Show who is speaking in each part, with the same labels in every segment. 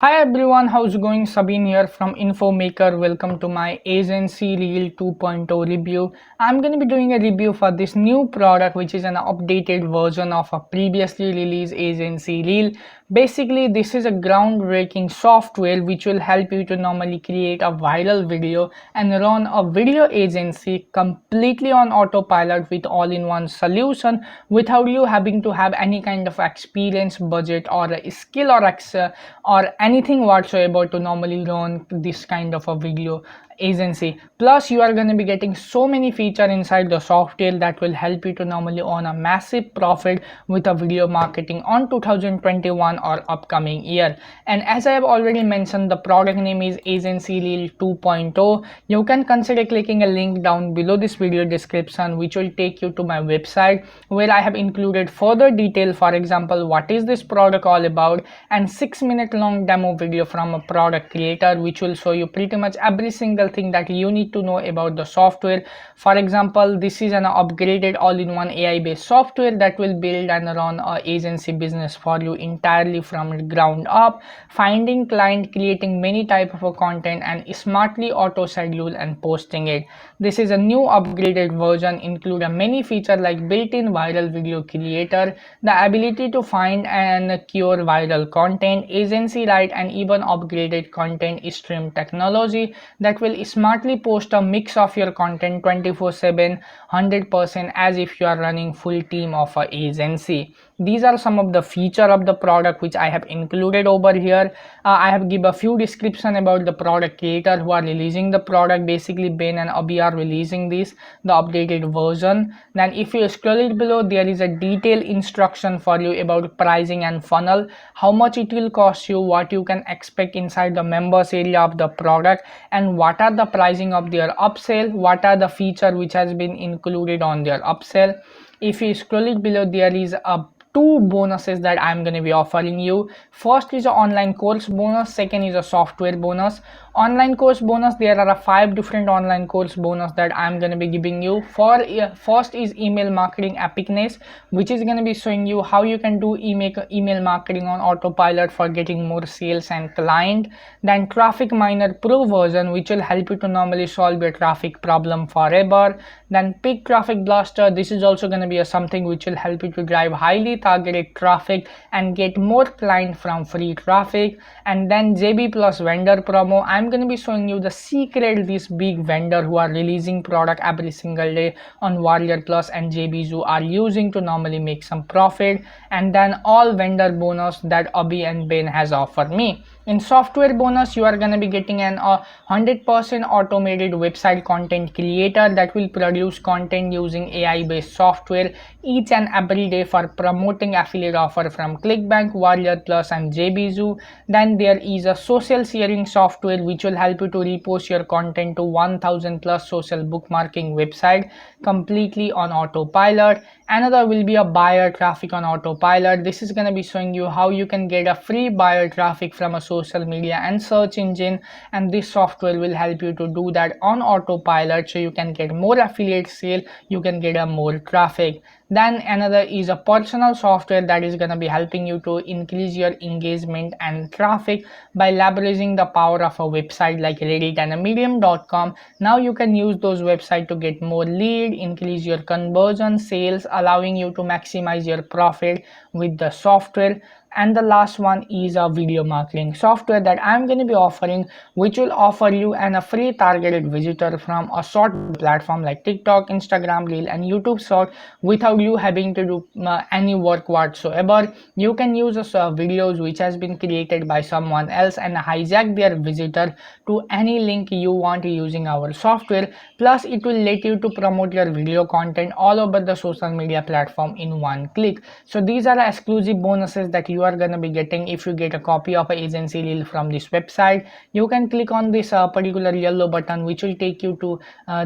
Speaker 1: Hi everyone, how's it going? Sabine here from InfoMaker. Welcome to my Agency Reel 2.0 review. I'm going to be doing a review for this new product, which is an updated version of a previously released Agency Reel. Basically, this is a groundbreaking software which will help you to normally create a viral video and run a video agency completely on autopilot with all-in-one solution without you having to have any kind of experience, budget, or a skill or anything whatsoever to normally run this kind of a video agency. Plus you are going to be getting so many features inside the software that will help you to normally earn a massive profit with a video marketing on 2021 or upcoming year. And as I have already mentioned, the product name is Agency Reel 2.0. You can consider clicking a link down below this video description which will take you to my website where I have included further detail. For example, what is this product all about, and 6-minute long demo video from a product creator which will show you pretty much every single thing that you need to know about the software. For example, this is an upgraded all-in-one AI based software that will build and run a agency business for you entirely from ground up, finding client, creating many type of content, and smartly auto schedule and posting it. This is a new upgraded version, include a many feature like built-in viral video creator, the ability to find and cure viral content, agency right, and even upgraded content stream technology that will smartly post a mix of your content 24/7 100% as if you are running full team of a agency. These are some of the feature of the product which I have included over here. I have give a few description about the product creator who are releasing the product. Basically Ben and Abhi are releasing this, the updated version. Then if you scroll it below, there is a detailed instruction for you about pricing and funnel, how much it will cost you, what you can expect inside the members area of the product, and what are the pricing of their upsell, what are the feature which has been included on their upsell. If you scroll it below, there is a two bonuses that I'm going to be offering you. First is an online course bonus, second is a software bonus. Online course bonus, there are 5 different online course bonus that I'm going to be giving you. For first is email marketing epicness, which is going to be showing you how you can do email marketing on autopilot for getting more sales and client. Then traffic miner pro version, which will help you to normally solve your traffic problem forever. Then pick traffic blaster, this is also going to be something which will help you to drive highly targeted traffic and get more client from free traffic. And then JB plus vendor promo, I'm going to be showing you the secret these big vendor who are releasing product every single day on Warrior Plus and JBZoo are using to normally make some profit. And then all vendor bonus that Abhi and Ben has offered me. In software bonus, you are going to be getting an 100% automated website content creator that will produce content using AI based software each and every day for promoting affiliate offer from Clickbank, Warrior Plus, and JBZoo. Then there is a social sharing software which will help you to repost your content to 1000 plus social bookmarking website completely on autopilot. Another will be a buyer traffic on autopilot. This is going to be showing you how you can get a free buyer traffic from a social media and search engine, and this software will help you to do that on autopilot so you can get more affiliate sale, you can get a more traffic. Then another is a personal software that is going to be helping you to increase your engagement and traffic by leveraging the power of a website like Reddit and a medium.com. Now you can use those websites to get more lead, increase your conversion, sales, allowing you to maximize your profit with the software. And the last one is a video marketing software that I'm going to be offering, which will offer you a free targeted visitor from a short platform like TikTok, Instagram Reel, and YouTube Short without you having to do any work whatsoever. You can use videos which has been created by someone else and hijack their visitor to any link you want using our software. Plus it will let you to promote your video content all over the social media platform in one click. So these are the exclusive bonuses that you are going to be getting if you get a copy of an agency reel from this website. You can click on this particular yellow button which will take you to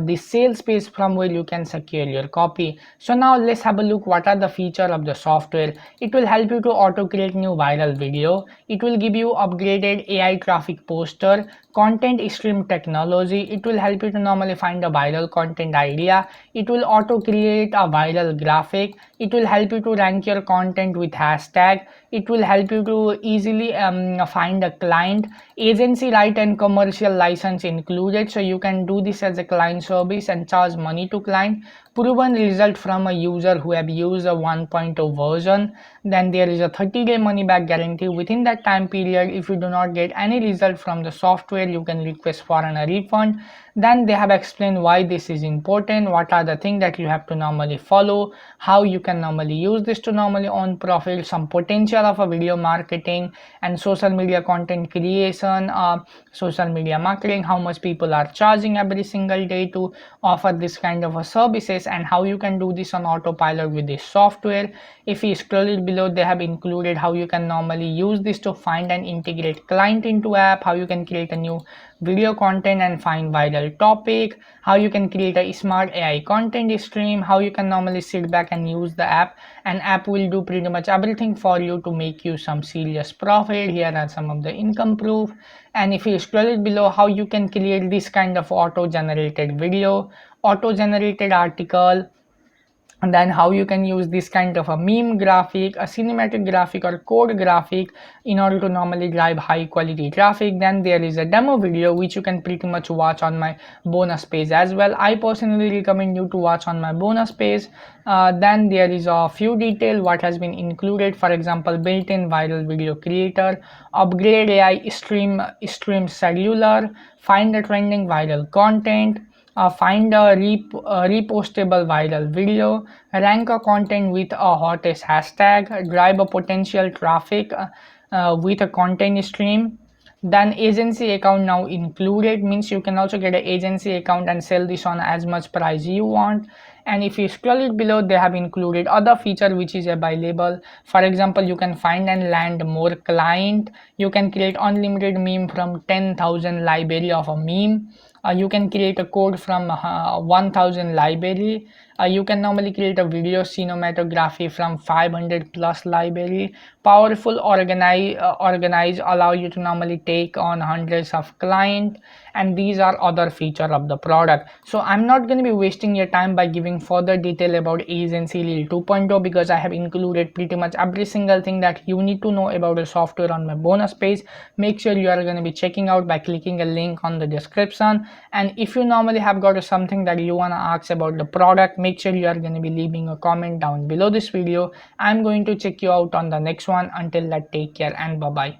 Speaker 1: the sales page from where you can secure your copy. So now let's have a look what are the features of the software. It will help you to auto create new viral video. It will give you upgraded AI traffic poster content stream technology. It will help you to normally find a viral content idea. It will auto create a viral graphic. It will help you to rank your content with hashtag. It will help you to easily find a client. Agency right and commercial license included, so you can do this as a client service and charge money to client. Proven result from a user who have used a 1.0 version. Then there is a 30-day money back guarantee. Within that time period, if you do not get any result from the software, you can request for a refund. Then they have explained why this is important, what are the things that you have to normally follow, how you can normally use this to normally earn profit, some potential of a video marketing and social media content creation, social media marketing, how much people are charging every single day to offer this kind of a services, and how you can do this on autopilot with this software. If you scroll it below, they have included how you can normally use this to find and integrate client into app, how you can create a new video content and find viral topic, how you can create a smart AI content stream, how you can normally sit back and use the app, and app will do pretty much everything for you to make you some serious profit. Here are some of the income proof. And if you scroll it below, how you can create this kind of auto generated video, auto generated article, and then how you can use this kind of a meme graphic, a cinematic graphic or code graphic in order to normally drive high quality traffic. Then there is a demo video which you can pretty much watch on my bonus page as well. I personally recommend you to watch on my bonus page. Then there is a few detail what has been included, for example built-in viral video creator, upgrade AI stream cellular, find the trending viral content, find a repostable viral video, rank a content with a hottest hashtag, drive a potential traffic with a content stream. Then agency account now included, means you can also get an agency account and sell this on as much price you want. And if you scroll it below, they have included other feature which is available. For example, you can find and land more client. You can create unlimited meme from 10,000 library of a meme. You can create a code from 1000 library. You can normally create a video cinematography from 500 plus library. Powerful organize allow you to normally take on hundreds of client, and these are other feature of the product. So I'm not going to be wasting your time by giving further detail about agency Lil 2.0 because I have included pretty much every single thing that you need to know about the software on my bonus page. Make sure you are going to be checking out by clicking a link on the description. And if you normally have got something that you want to ask about the product, make sure you are going to be leaving a comment down below this video. I'm going to check you out on the next one. Until that, take care and bye bye.